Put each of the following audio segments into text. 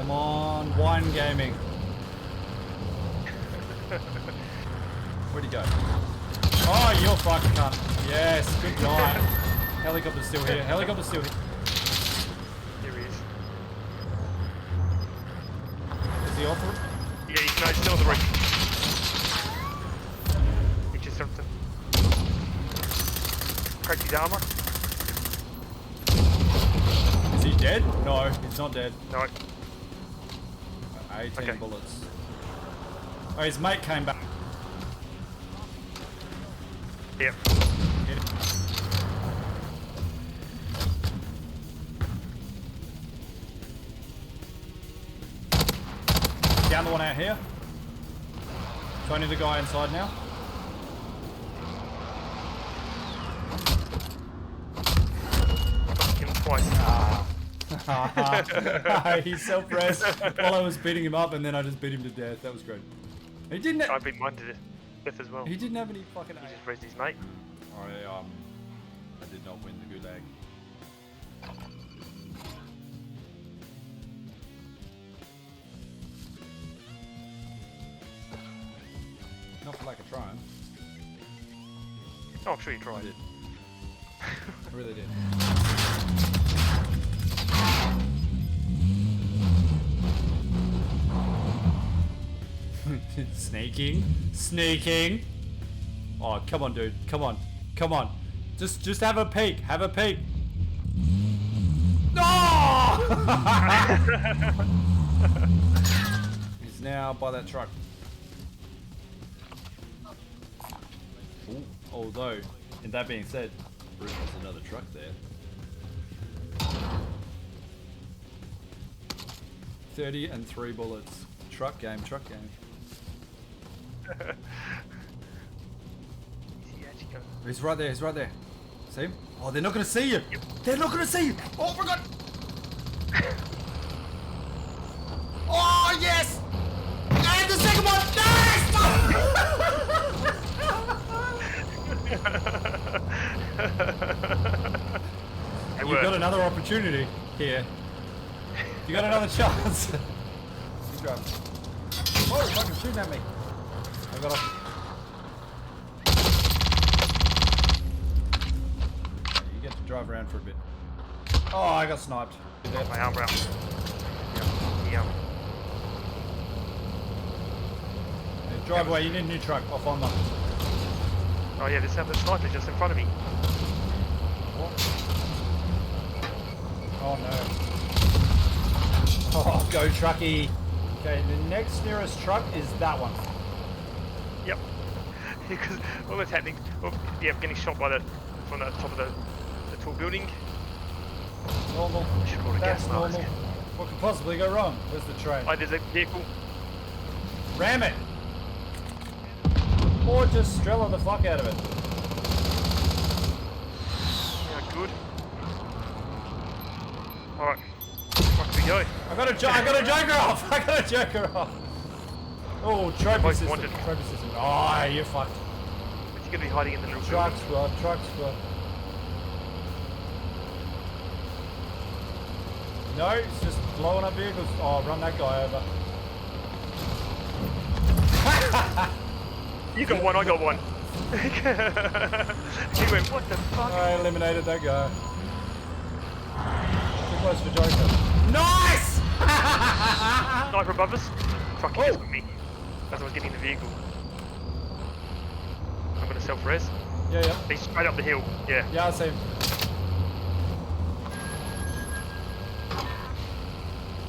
Come on, wine gaming. Where'd he go? Oh, you're fucking cunt. Yes, good night. Helicopter's still here. Helicopter's still here. Here he is. Is he off? Yeah, he's still on the roof. He just something. Cracked his armor. Is he dead? No, he's not dead. No. 18 bullets. Oh, his mate came back. Yep. Hit him. Down the one out here. Tony the guy inside now. Hit him twice. He self-res while I was beating him up, and then I just beat him to death. That was great. He didn't. I beat mine to death as well. He didn't have any fucking. He just raised his mate. I did not win the gulag. Not for lack of trying. Oh, I'm sure you tried. I did. I really did. Sneaking. Oh, come on, dude. Come on. Just have a peek. Have a peek. No! He's now by that truck. Ooh, although, and that being said, there's another truck there. 30 and 3 bullets. Truck game. He's right there. See him? Oh, they're not gonna see you. Yep. They're not gonna see you. Oh my god. Oh yes. And the second one. Yes. You've got another opportunity here. You got another chance. He's driving. Oh, he's fucking shooting at me. I got off. You get to drive around for a bit. Oh, I got sniped. Got my armor out. Yeah. Hey, drive away, you need a new truck. I'll find one. Oh yeah, this other sniper just in front of me. What? Oh no. Oh, go trucky. Okay, the next nearest truck is that one. Yep. Because what was happening? Well, yeah, I'm getting shot by from the top of the tall building. Normal. Should have brought a That's gas normal. mask. What could possibly go wrong? Where's the train? Oh, there's a vehicle. Ram it! Or just Strella the fuck out of it. Yeah, good. Alright. Off we go. I got a joker off! I got a joker off! Oh, trophy Most system. wanted. Trophy system. Oh, you're fucked. It's gonna be hiding in the little Truck building. squad. No, it's just blowing up vehicles. Oh, run that guy over. You got one, I got one. He went, what the fuck? I eliminated that guy. Too close for Joker. Nice! Sniper above us. Fuck, he Oh. just got me. As I was getting in the vehicle. I'm gonna self-res. Yeah. He's straight up the hill. Yeah. Yeah, I see him.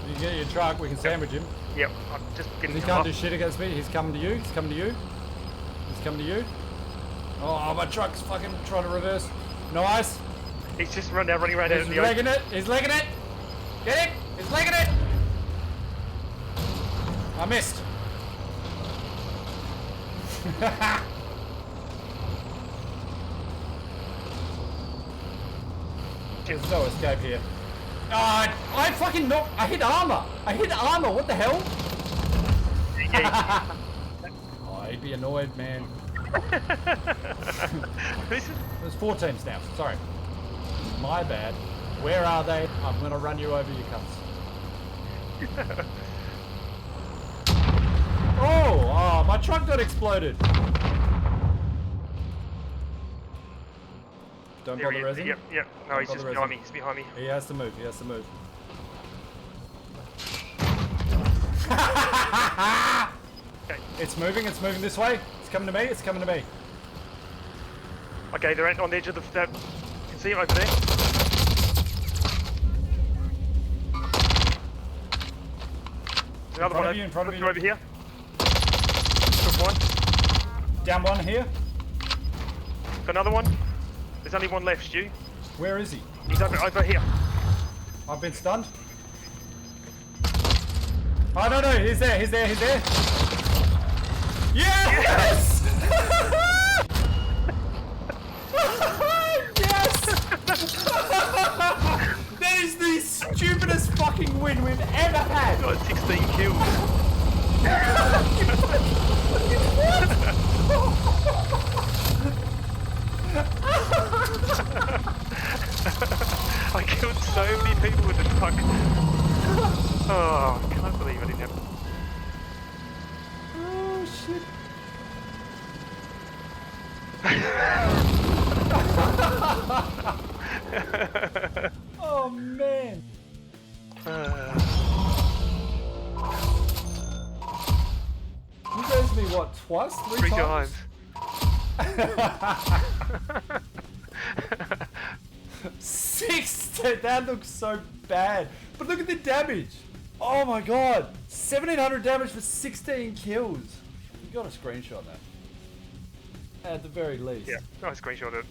You get your truck, we can sandwich him. Yep. I'm just getting He him can't up. do shit against me. He's coming to you. Oh, my truck's fucking trying to reverse. Nice. He's just running around out He's in the open. legging it. He's legging it. Get him. He's legging it. I missed. There's no escape here. I fucking knocked. I hit armor. What the hell? Yeah. Oh, he'd be annoyed, man. This is There's 4 teams now. Sorry. My bad. Where are they? I'm gonna run you over, you cunts. Oh, my truck got exploded. Don't There bother he is. resin. Yep. No, he's just behind me. He's behind me. He has to move. Okay. It's moving this way. It's coming to me. Okay, they're on the edge of the... you can see him over there. There's another one in front of you. over here. Took one. Down one here. Got another one. There's only one left, Stu. Where is he? He's over here. I've been stunned. Oh, no, he's there. Yes! Yes! That is the stupidest fucking win we've ever had. Got 16 kills. I killed so many people with the truck. Oh, I can't believe I didn't have... Oh, shit. Oh, man. You gave me what, twice? Three times? That looks so bad. But look at the damage. Oh my god. 1700 damage for 16 kills. You gotta screenshot that. At the very least. Yeah, I screenshot it.